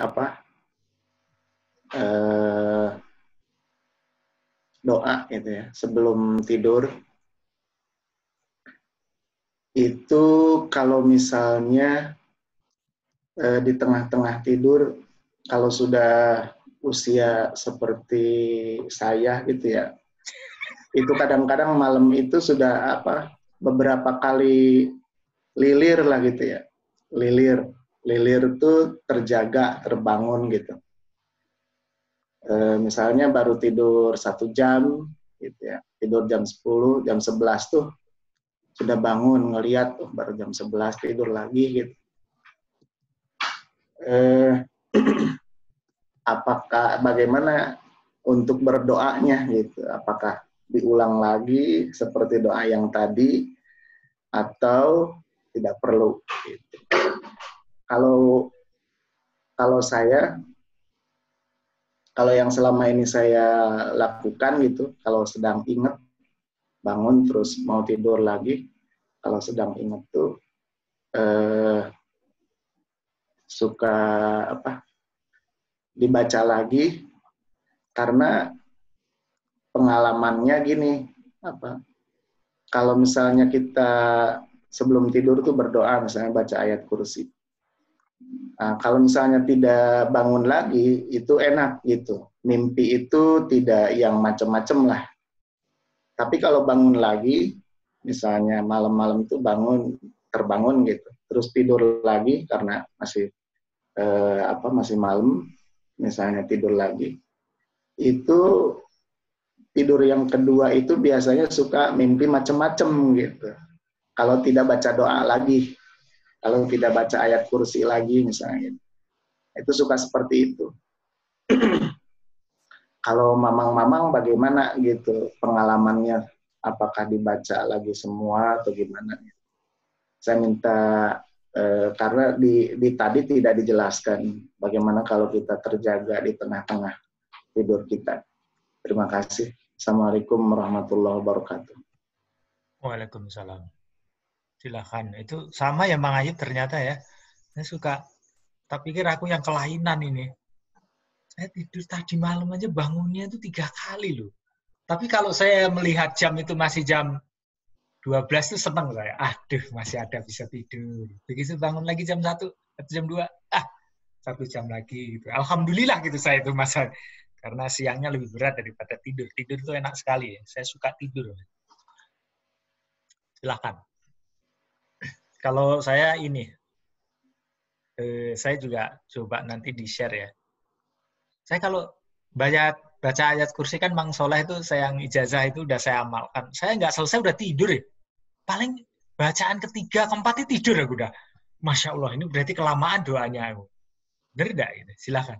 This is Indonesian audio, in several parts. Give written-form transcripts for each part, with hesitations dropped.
apa eh, doa gitu ya sebelum tidur itu kalau misalnya di tengah-tengah tidur kalau sudah usia seperti saya gitu ya itu kadang-kadang malam itu sudah beberapa kali lilir lah gitu ya lilir lilir tuh terjaga terbangun gitu misalnya baru tidur 1 jam gitu ya tidur jam 10 jam 11 tuh sudah bangun ngelihat tuh baru jam 11 tidur lagi gitu eh, apakah bagaimana untuk berdoanya gitu apakah diulang lagi seperti doa yang tadi atau tidak perlu gitu. kalau kalau saya kalau yang selama ini saya lakukan gitu kalau sedang ingat bangun terus mau tidur lagi kalau sedang ingat tuh eh, suka dibaca lagi karena pengalamannya gini apa kalau misalnya kita sebelum tidur tuh berdoa misalnya baca ayat kursi. Nah, kalau misalnya tidak bangun lagi itu enak gitu. Mimpi itu tidak yang macam-macam lah. Tapi kalau bangun lagi misalnya malam-malam itu terbangun gitu. Terus tidur lagi karena masih malam misalnya tidur lagi. Itu tidur yang kedua itu biasanya suka mimpi macam-macam gitu. Kalau tidak baca doa lagi, kalau tidak baca ayat kursi lagi misalnya, itu suka seperti itu. Kalau mamang-mamang bagaimana gitu pengalamannya? Apakah dibaca lagi semua atau gimana? Saya minta karena di tadi tidak dijelaskan bagaimana kalau kita terjaga di tengah-tengah tidur kita. Terima kasih. Assalamualaikum warahmatullahi wabarakatuh. Waalaikumsalam. Silakan. Itu sama ya Mang Ayub ternyata ya. Saya suka, tak pikir aku yang kelainan ini. Saya tidur tadi malam aja bangunnya itu 3 kali loh. Tapi kalau saya melihat jam itu masih jam 12 itu seneng saya. Aduh, masih ada bisa tidur. Begitu bangun lagi jam 1 atau jam 2, 1 jam lagi gitu. Alhamdulillah gitu saya itu masa karena siangnya lebih berat daripada tidur. Tidur itu enak sekali ya. Saya suka tidur. Silahkan. Kalau saya ini, saya juga coba nanti di-share ya. Saya kalau baca ayat kursi kan Mang Soleh itu saya yang ijazah itu udah saya amalkan. Saya nggak selesai udah tidur ya. Paling bacaan ketiga, keempat itu tidur aku udah. Masya Allah, ini berarti kelamaan doanya aku. Bener nggak? Gitu. Silahkan.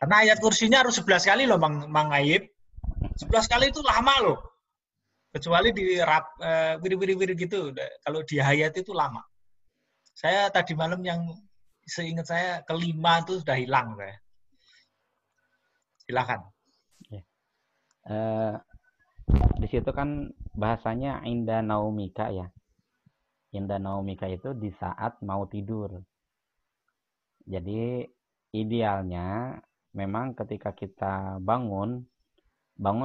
Karena ayat kursinya harus 11 kali loh Mang Aib. 11 kali itu lama loh. Kecuali di wiri-wiri gitu. Kalau di hayat itu lama. Saya tadi malam yang seingat saya kelima itu sudah hilang saya. Silakan. Ya. Di situ kan bahasanya inda naumika ya. Inda naumika itu di saat mau tidur. Jadi idealnya memang ketika kita bangun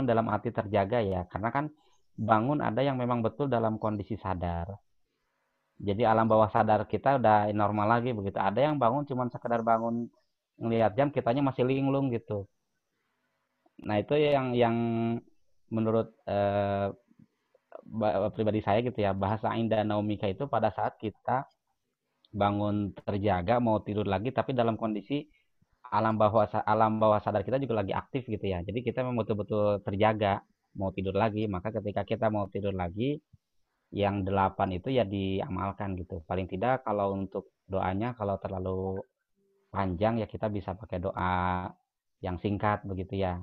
dalam arti terjaga ya. Karena kan bangun ada yang memang betul dalam kondisi sadar. Jadi alam bawah sadar kita udah normal lagi begitu. Ada yang bangun cuma sekedar bangun ngelihat jam, kitanya masih linglung gitu. Nah itu yang menurut pribadi saya gitu ya, bahasa indah naumika itu pada saat kita bangun terjaga mau tidur lagi tapi dalam kondisi alam bawah sadar kita juga lagi aktif gitu ya. Jadi kita memang betul-betul terjaga mau tidur lagi. Maka ketika kita mau tidur lagi yang 8 itu ya diamalkan gitu. Paling tidak kalau untuk doanya kalau terlalu panjang ya kita bisa pakai doa yang singkat begitu ya.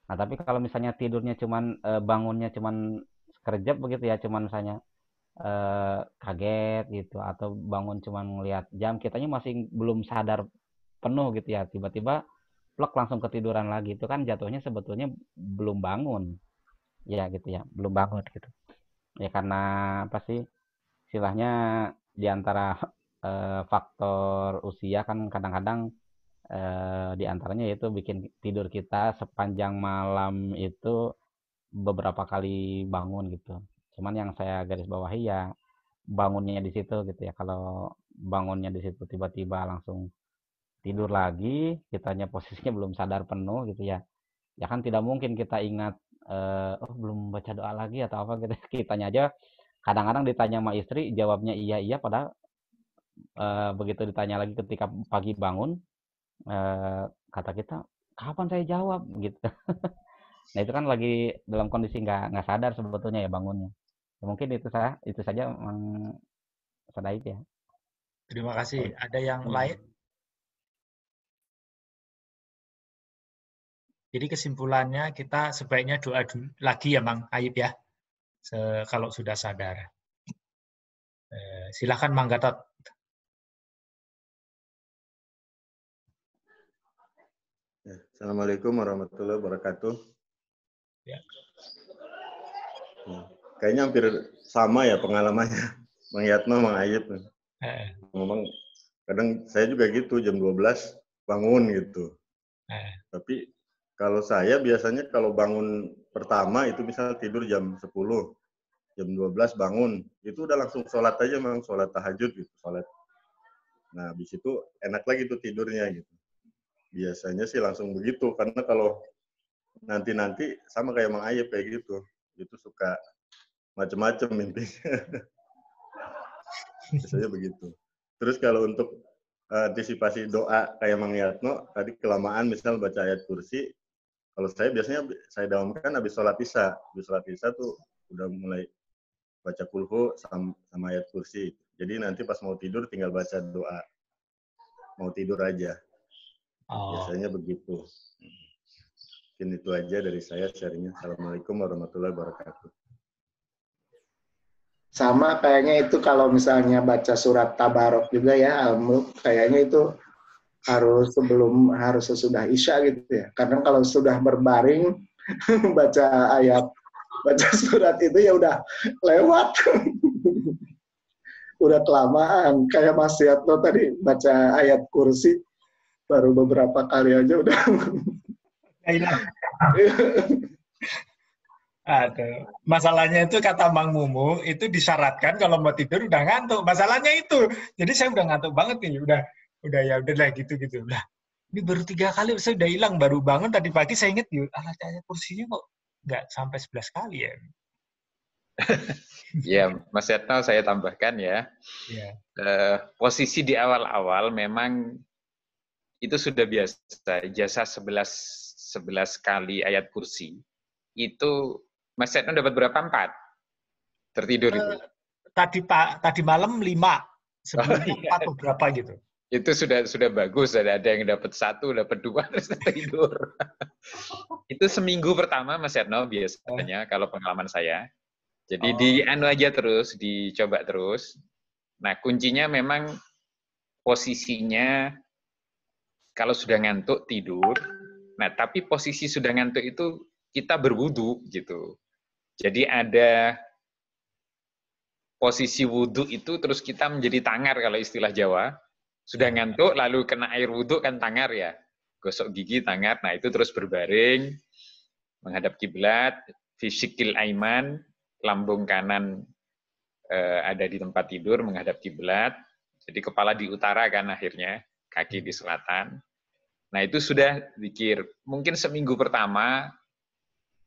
Nah, tapi kalau misalnya tidurnya cuman bangunnya cuman sekejap begitu ya, cuman misalnya kaget gitu atau bangun cuman ngelihat jam, kitanya masih belum sadar penuh gitu ya. Tiba-tiba plek langsung ketiduran lagi. Itu kan jatuhnya sebetulnya belum bangun. Ya gitu ya, belum bangun gitu. Ya karena apa sih? Istilahnya di antara faktor usia kan kadang-kadang di antaranya yaitu bikin tidur kita sepanjang malam itu beberapa kali bangun gitu. Cuman yang saya garis bawahi ya bangunnya di situ gitu ya. Kalau bangunnya di situ tiba-tiba langsung tidur lagi, kitanya posisinya belum sadar penuh gitu ya. Ya kan tidak mungkin kita ingat oh belum baca doa lagi atau apa gitu. Kitanya aja kadang-kadang ditanya sama istri jawabnya iya iya padahal begitu ditanya lagi ketika pagi bangun kata kita kapan saya jawab gitu. Nah itu kan lagi dalam kondisi nggak sadar sebetulnya ya bangunnya. Ya, mungkin itu saja Sadaib ya. Terima kasih. Oh, Ada yang lain? Jadi kesimpulannya kita sebaiknya doa dulu lagi ya Mang Ayub ya, kalau sudah sadar. Silakan Mang Gatot. Assalamualaikum warahmatullahi wabarakatuh. Ya. Kayaknya hampir sama ya pengalamannya Mang Yatno, Mang Ayub. Memang kadang saya juga gitu jam 12 bangun gitu. Tapi kalau saya biasanya kalau bangun pertama itu misal tidur jam 10, jam 12 bangun, itu udah langsung sholat aja Mang, sholat tahajud gitu, sholat. Nah, habis itu enak lagi tuh tidurnya gitu. Biasanya sih langsung begitu, karena kalau nanti sama kayak Mang Ayub kayak gitu. Itu suka macam-macam mimpinya. Biasanya begitu. Terus kalau untuk antisipasi doa kayak Mang Yatno, tadi kelamaan misal baca ayat kursi, kalau saya biasanya saya dawamkan habis sholat isya. Habis sholat isya tuh udah mulai baca kulhu sama ayat kursi. Jadi nanti pas mau tidur tinggal baca doa. Mau tidur aja. Biasanya begitu. Mungkin itu aja dari saya sharingnya. Assalamualaikum warahmatullahi wabarakatuh. Sama kayaknya itu kalau misalnya baca surat Tabarok juga ya, Al-Mulk, kayaknya itu harus sesudah Isya gitu ya. Karena kalau sudah berbaring baca surat itu ya udah lewat. Udah kelamaan. Kayak Mas Yatno tadi baca ayat kursi baru beberapa kali aja udah hilang. Aduh. Masalahnya itu kata Mang Mumu itu disyaratkan kalau mau tidur udah ngantuk. Masalahnya itu. Jadi saya udah ngantuk banget nih. Udah ya udahlah gitu. Lah, ini baru 3 kali saya udah hilang. Baru bangun tadi pagi saya inget ayat kursinya kok nggak sampai 11 kali ya. Ya, Mas Yatno saya tambahkan ya. Posisi di awal-awal memang itu sudah biasa. Jasa 11 kali ayat kursi. Itu Mas Yatno dapat berapa? 4? Tertidur itu? Tadi malam 5. Sebelumnya 4 atau berapa gitu. Itu sudah bagus. Ada yang dapat 1, dapat 2, terus tidur. Itu seminggu pertama Mas Yatno biasanya kalau pengalaman saya. Jadi dicoba terus. Nah, kuncinya memang posisinya kalau sudah ngantuk tidur. Nah, tapi posisi sudah ngantuk itu kita berwudu gitu. Jadi ada posisi wudu itu terus kita menjadi tangar kalau istilah Jawa. Sudah ngantuk lalu kena air wudu kan tangar ya. Gosok gigi tangar. Nah, itu terus berbaring menghadap kiblat, fisikil aiman, lambung kanan ada di tempat tidur menghadap kiblat. Jadi kepala di utara kan akhirnya, kaki di selatan. Nah, itu sudah zikir. Mungkin seminggu pertama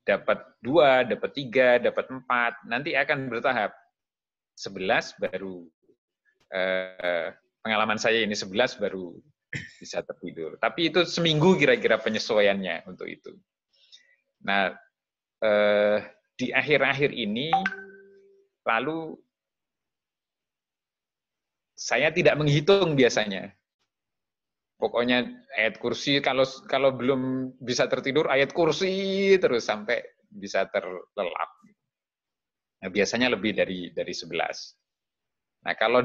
dapat 2, dapat 3, dapat 4, nanti akan bertahap. 11 baru pengalaman saya ini 11 baru bisa tertidur. Tapi itu seminggu kira-kira penyesuaiannya untuk itu. Nah, di akhir-akhir ini lalu saya tidak menghitung biasanya. Pokoknya ayat kursi kalau belum bisa tertidur ayat kursi terus sampai bisa terlelap. Nah, biasanya lebih dari 11. Nah, kalau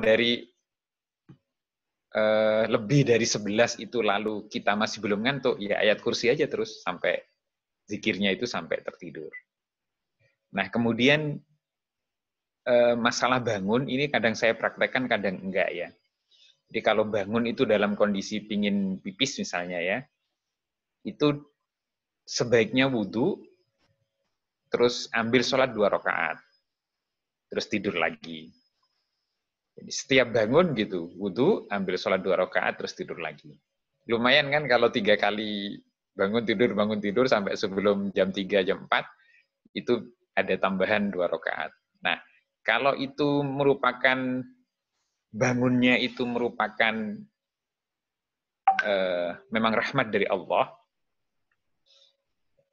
lebih dari 11 itu lalu kita masih belum ngantuk, ya ayat kursi aja terus sampai zikirnya itu sampai tertidur. Nah, kemudian masalah bangun ini kadang saya praktekkan, kadang enggak ya. Jadi kalau bangun itu dalam kondisi pingin pipis misalnya ya, itu sebaiknya wudhu, terus ambil sholat 2 rakaat, terus tidur lagi. Jadi setiap bangun gitu, wudhu, ambil sholat 2 rakaat, terus tidur lagi. Lumayan kan kalau 3 kali bangun tidur sampai sebelum jam 3, jam 4, itu ada tambahan 2 rakaat. Nah, kalau itu merupakan, bangunnya itu merupakan memang rahmat dari Allah,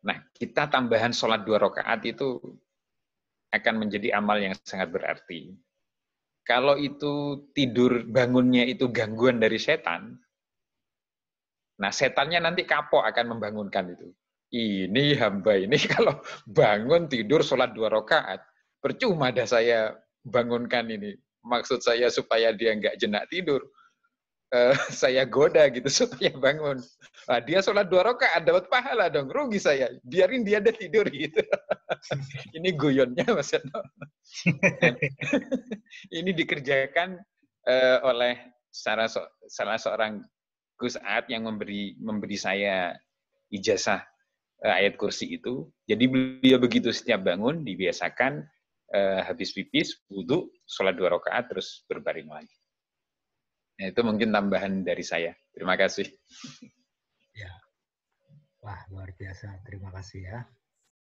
nah kita tambahan sholat 2 rakaat itu akan menjadi amal yang sangat berarti. Kalau itu tidur bangunnya itu gangguan dari setan, nah setannya nanti kapok akan membangunkan itu. Ini hamba ini kalau bangun tidur sholat 2 rakaat, percuma dah saya bangunkan ini. Maksud saya supaya dia nggak jenak tidur. Saya goda gitu supaya bangun. Nah, dia sholat 2 rakaat dapat pahala dong, rugi saya. Biarin dia ada tidur gitu. Ini guyonnya Mas Etno. Ini dikerjakan oleh salah seorang Gus Aat yang memberi saya ijazah ayat kursi itu. Jadi beliau begitu setiap bangun dibiasakan habis pipis, wudhu, sholat 2 rakaat terus berbaring lagi. Nah, itu mungkin tambahan dari saya. Terima kasih. Ya. Wah, luar biasa. Terima kasih ya.